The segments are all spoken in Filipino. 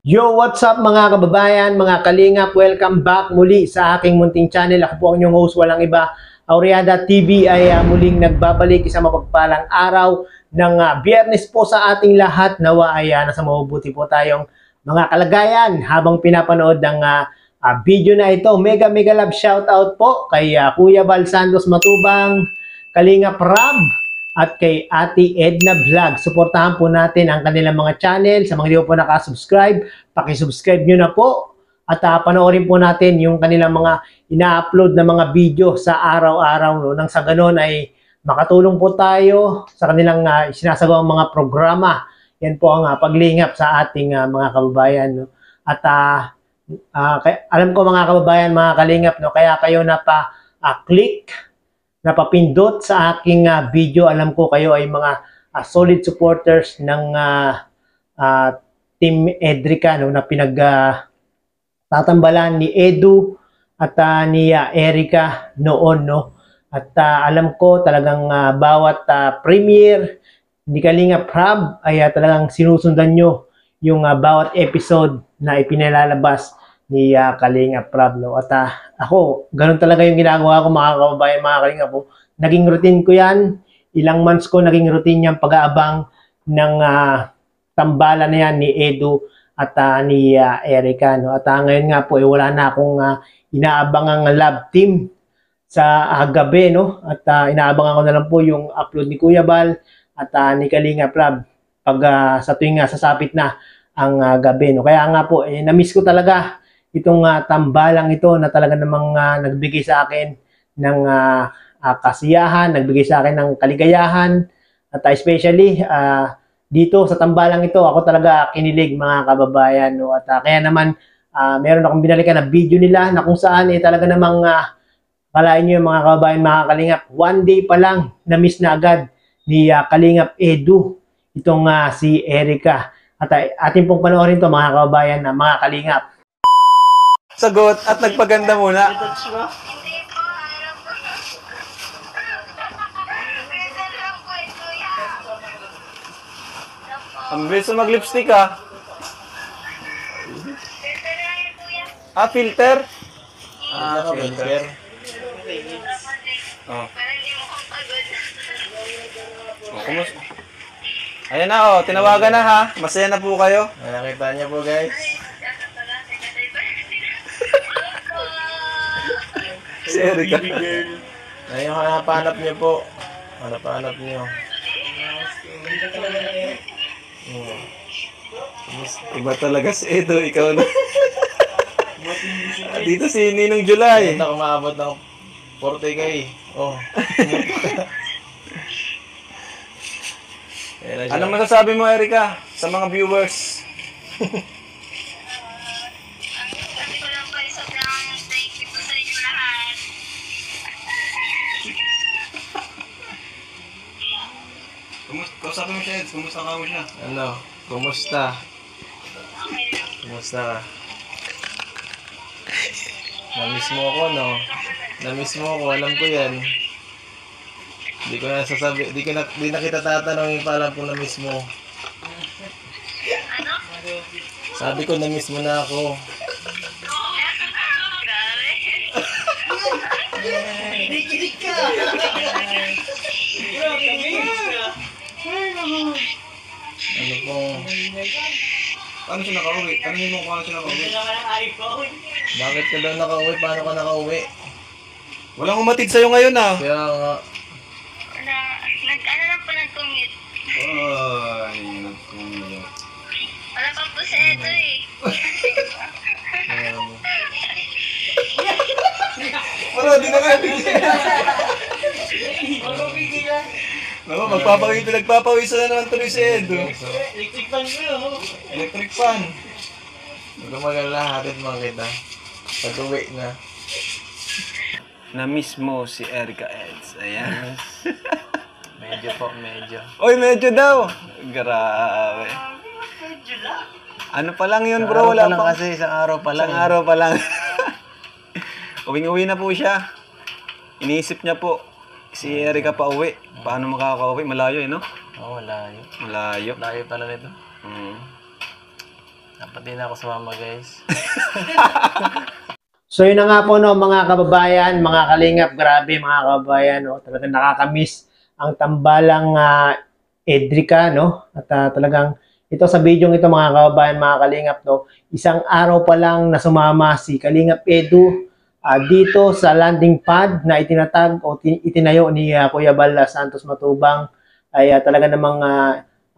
Yo, what's up mga kababayan, mga kalingap, welcome back muli sa aking munting channel. Ako po ang inyong host, walang iba, Aureada TV ay muling nagbabalik isang mapagpalang araw ng biyernes po sa ating lahat. Nawa ay nasa mabubuti po tayong mga kalagayan habang pinapanood ng video na ito. Mega love shoutout po kay Kuya Bal Santos Matubang, Kalingap Rab, at kay Ate Edna Vlog. Suportahan po natin ang kanilang mga channel. Sa mga hindi po nakasubscribe, pakisubscribe nyo na po. At panoorin po natin yung kanilang mga ina-upload na mga video sa araw-araw. No? Nang sa ganun ay makatulong po tayo sa kanilang sinasagawang mga programa. Yan po ang paglingap sa ating mga kababayan. No? At alam ko mga kababayan, mga kalingap, no? Kaya kayo na pa-click napapindot sa aking video. Alam ko kayo ay mga solid supporters ng Team Edrica, no, na tatambalan ni Edu at ni Erica noon, no. At alam ko talagang bawat premiere ni Kalinga Prab ay talagang sinusundan nyo yung bawat episode na ipinalalabas ni Kalinga Prab, no. At ako, ganun talaga yung ginagawa ko mga kababayan, mga Kalinga po. Naging routine ko yan. Ilang months ko naging routine yung pag-aabang ng tambalan na yan ni Edu at ni Erica, no. At ngayon nga po, wala na akong inaabangang love team sa gabi, no. At inaabangan ko na lang po yung upload ni Kuya Bal at ni Kalinga Prab pag sa tuwing sasapit na ang gabi, no. Kaya nga po, na-miss ko talaga itong tambalang ito na talaga namang nagbigay sa akin ng kasiyahan, nagbigay sa akin ng kaligayahan. At especially dito sa tambalang ito, ako talaga kinilig mga kababayan, no. At kaya naman meron akong binalikan na video nila na kung saan talaga namang palain nyo yung mga kababayan, mga kalingap, one day pa lang na-miss na agad ni Kalingap Edu itong si Erica. At atin pong panoorin to mga kababayan, mga kalingap. Sagot at nagpaganda muna. Ang bilis na mag-lipstick ah. Filter? Filter. Oh. Kumusta? Ayan na tinawagan na ha. Masaya na po kayo. Nakita niyo po guys. Si Erica. Ayun yung hanap niyo po. Hanap niyo. Iba talaga si Edo, ikaw na. Dito si Ninong July. Ito kumaabot ng 40K. Oh. Ano masasabi mo, Erica, sa mga viewers? Sabi ko lang po, sobrang thank you po sa inyo lahat. Kausapin mo siya, Eds. Kumusta ka mo siya? Ano? Kumusta? Kumusta ka? Na-miss mo ako, no? Na-miss mo ako, alam ko yan. Di na kita tatanungin pa, alam kung na-miss mo. Ano? Sabi ko na-miss mo na ako. Grabe. Ano pong... Paano siya nakauwi? Tanungin mo kung paano siya nakauwi. Bakit ka daw nakauwi? Paano ka nakauwi? Walang umatid sa'yo ngayon ah. Kaya nga... Ano lang po nag-commute. Ay, nagkumiyot. Wala pa po sa Edo eh. Wala, di na nga. Naman, nagpapawisan na naman tuloy si Edo. Electric fan ko yun, no? Electric fan. Huwag kang mag-alala, hatid mo kita. Pag-uwi na. Na-miss mo si Erica Eds. Ayan. Medyo po, medyo. Oy, medyo daw. Grabe. Ano pa lang yun, bro? Wala pa. Kasi isang araw pa lang. Isang araw pa lang. Uwing-uwi na po siya. Iniisip niya po, si Erica pa uwi. Paano makaka-uwi? Malayo no? Oo, malayo. Malayo. Layo pala nito. Dapat din ako sumama, guys. So yun na nga po no mga kababayan, mga kalingap, grabe mga kababayan no, talagang nakakamiss ang tambalang Edrica no. At talagang ito sa video ito mga kababayan, mga kalingap no, isang araw pa lang na sumama si Kalingap Edu dito sa landing pad na itinatag o itinayo ni Kuya Bal Santos Matubang ay talaga namang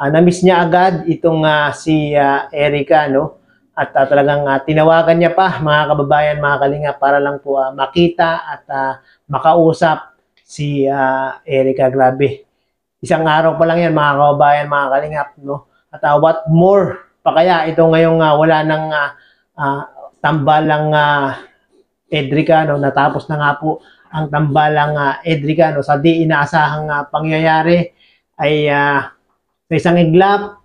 na-miss niya agad itong si Erica no. At talagang tinawagan niya pa mga kababayan, mga kalingap para lang po makita at makausap si Erica. Grabe. Isang araw pa lang yan mga kababayan, mga kalingap no. At what more pa kaya ito ngayong wala nang tambalang Edrica no, natapos na nga po ang tambalang Edrica no, sa di inaasahang pangyayari ay sa isang iglap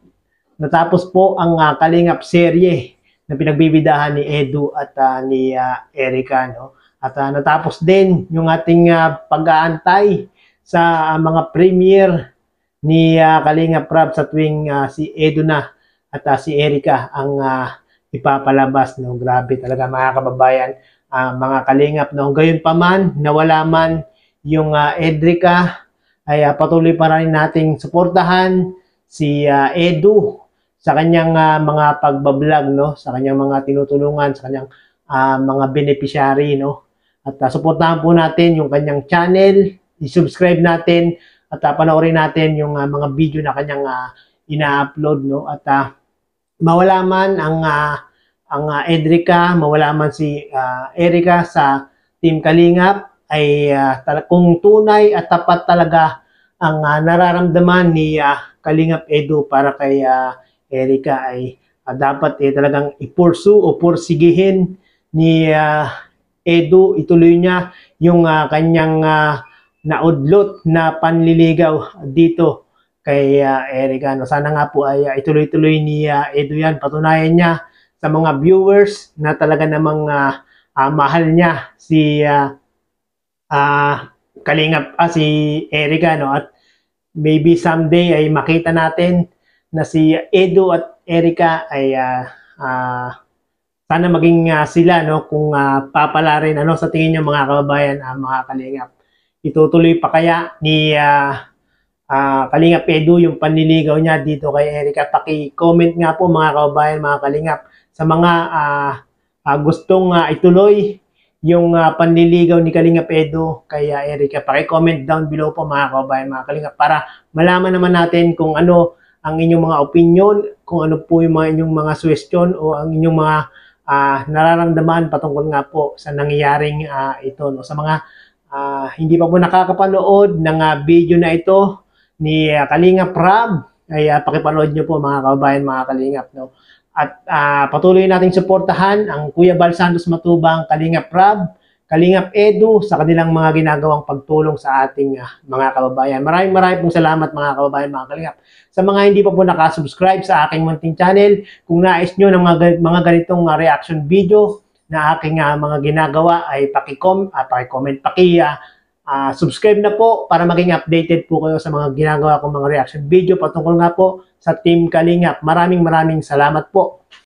natapos po ang Kalingap serye na pinagbibidahan ni Edu at ni Erica no. At natapos din yung ating pag-aantay sa mga premiere ni Kalingap Rab sa tuwing si Edu na at si Erica ang ipapalabas no. Grabe talaga mga kababayan, mga kalingap no. Gayon pa man, nawala man yung Edrica ay patuloy pa rin nating suportahan si Edu sa kanyang mga pagbablog no, sa kanyang mga tinutulungan, sa kanyang mga beneficiary no. At suportahan po natin yung kanyang channel, i-subscribe natin at panoorin natin yung mga video na kanyang ina-upload no. At mawala man ang Edrica, mawala man si Erica sa Team Kalingap ay kung tunay at tapat talaga ang nararamdaman ni Kalingap Edu para kay Erica ay dapat talagang ipursu o pursigihin ni Edu, ituloy niya yung kanyang naudlot na panliligaw dito kay Erica no. Sana nga po ay ituloy-tuloy ni Edu yan, patunayan niya sa mga viewers na talaga namang mahal niya si Kalingap si Erica no. At maybe someday ay makita natin na si Edu at Erica ay sana maging sila no, kung papala rin ano sa tingin niyo mga kababayan, mga kalingap. Itutuloy pa kaya ni Kalingap Edu yung panliligaw niya dito kay Erica? Paki-comment nga po mga kababayan, mga kalingap, sa mga gustong ituloy yung panliligaw ni Kalingap Edu kay Erica. Paki-comment down below po mga kababayan, mga kalingap, para malaman naman natin kung ano ang inyong mga opinion, kung ano po yung mga inyong mga suggestion o ang inyong mga nararamdaman patungkol nga po sa nangyayaring ito no. Sa mga hindi pa po nakakapanood ng video na ito ni Kalingap Rab ay pakipanood nyo po mga kababayan, mga kalingap no. At patuloy nating suportahan ang Kuya Bal Santos Matubang, Kalingap Rab, Kalingap Edu sa kanilang mga ginagawang pagtulong sa ating mga kababayan. Maraming pong salamat mga kababayan, mga kalingap. Sa mga hindi pa po nakasubscribe sa aking munting channel, kung nais nyo ng mga ganitong reaction video na aking mga ginagawa ay paki-comment, subscribe na po para maging updated po kayo sa mga ginagawa kong mga reaction video patungkol nga po sa Team Kalingap. Maraming salamat po.